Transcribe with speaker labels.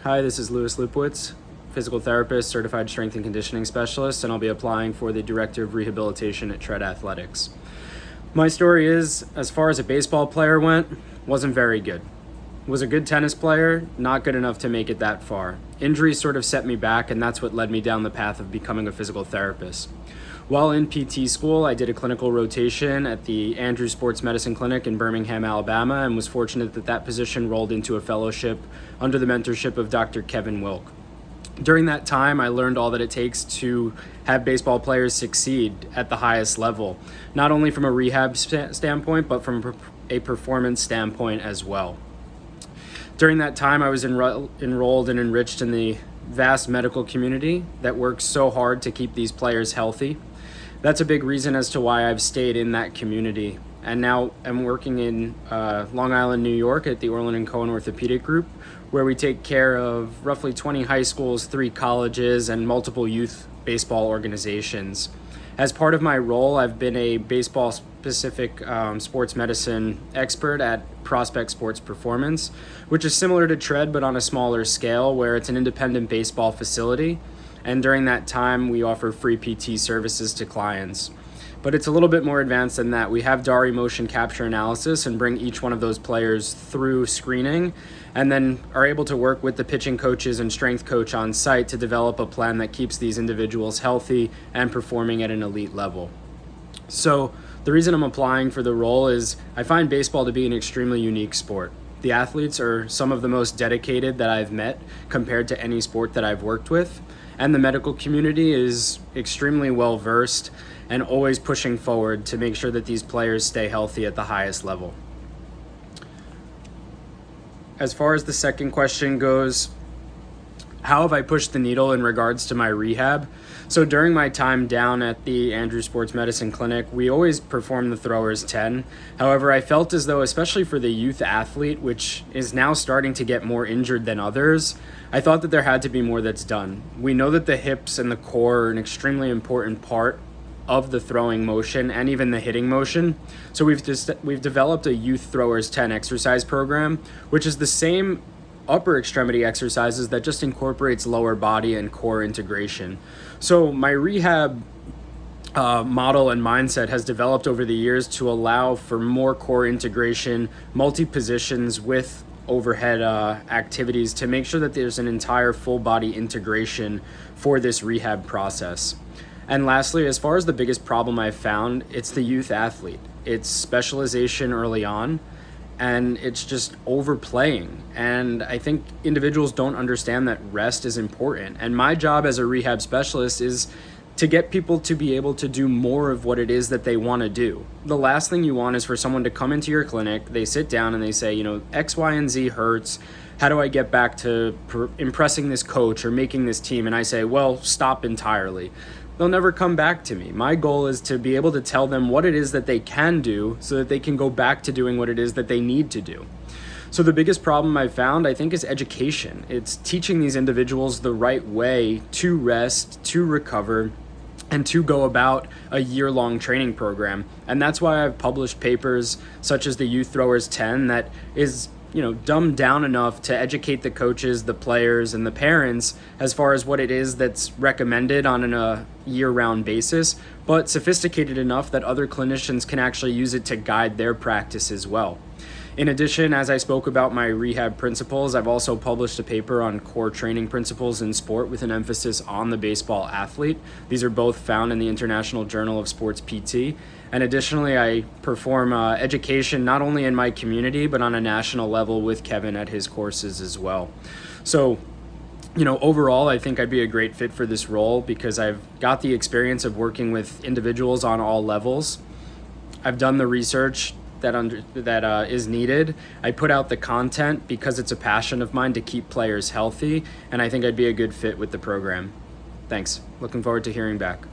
Speaker 1: Hi, this is Louis Lupowitz, physical therapist, certified strength and conditioning specialist, and I'll be applying for the Director of Rehabilitation at Tread Athletics. My story is, as far as a baseball player went, wasn't very good. Was a good tennis player, not good enough to make it that far. Injuries sort of set me back, and that's what led me down the path of becoming a physical therapist. While in PT school, I did a clinical rotation at the Andrews Sports Medicine Clinic in Birmingham, Alabama, and was fortunate that that position rolled into a fellowship under the mentorship of Dr. Kevin Wilk. During that time, I learned all that it takes to have baseball players succeed at the highest level, not only from a rehab standpoint, but from a performance standpoint as well. During that time, I was enrolled and enriched in the vast medical community that works so hard to keep these players healthy. That's a big reason as to why I've stayed in that community. And now I'm working in Long Island, New York at the Orland & Cohen Orthopedic Group, where we take care of roughly 20 high schools, 3 colleges, and multiple youth baseball organizations. As part of my role, I've been a baseball-specific sports medicine expert at Prospect Sports Performance, which is similar to Tread but on a smaller scale, where it's an independent baseball facility. And during that time, we offer free PT services to clients. But it's a little bit more advanced than that. We have Dari motion capture analysis and bring each one of those players through screening, and then are able to work with the pitching coaches and strength coach on site to develop a plan that keeps these individuals healthy and performing at an elite level. So the reason I'm applying for the role is I find baseball to be an extremely unique sport. The athletes are some of the most dedicated that I've met compared to any sport that I've worked with. And the medical community is extremely well versed and always pushing forward to make sure that these players stay healthy at the highest level. As far as the second question goes, how have I pushed the needle in regards to my rehab? So during my time down at the Andrews Sports Medicine Clinic, we always performed the throwers 10. However, I felt as though, especially for the youth athlete, which is now starting to get more injured than others, I thought that there had to be more that's done. We know that the hips and the core are an extremely important part of the throwing motion and even the hitting motion. So we've developed a youth throwers 10 exercise program, which is the same upper extremity exercises that just incorporates lower body and core integration. So my rehab model and mindset has developed over the years to allow for more core integration, multi-positions with overhead activities to make sure that there's an entire full body integration for this rehab process. And lastly, as far as the biggest problem I've found, it's the youth athlete. It's specialization early on, and it's just overplaying. And I think individuals don't understand that rest is important. And my job as a rehab specialist is to get people to be able to do more of what it is that they want to do. The last thing you want is for someone to come into your clinic, they sit down and they say, X, Y, and Z hurts. How do I get back to impressing this coach or making this team? And I say, well, stop entirely. They'll never come back to me. My goal is to be able to tell them what it is that they can do so that they can go back to doing what it is that they need to do. So the biggest problem I've found, I think, is education. It's teaching these individuals the right way to rest, to recover, and to go about a year-long training program. And that's why I've published papers such as the Youth Throwers 10 that is dumbed down enough to educate the coaches, the players, and the parents as far as what it is that's recommended on a year-round basis, but sophisticated enough that other clinicians can actually use it to guide their practice as well. In addition, as I spoke about my rehab principles, I've also published a paper on core training principles in sport with an emphasis on the baseball athlete. These are both found in the International Journal of Sports PT. And additionally, I perform education not only in my community, but on a national level with Kevin at his courses as well. So, overall, I think I'd be a great fit for this role because I've got the experience of working with individuals on all levels. I've done the research that is needed. I put out the content because it's a passion of mine to keep players healthy, and I think I'd be a good fit with the program. Thanks. Looking forward to hearing back.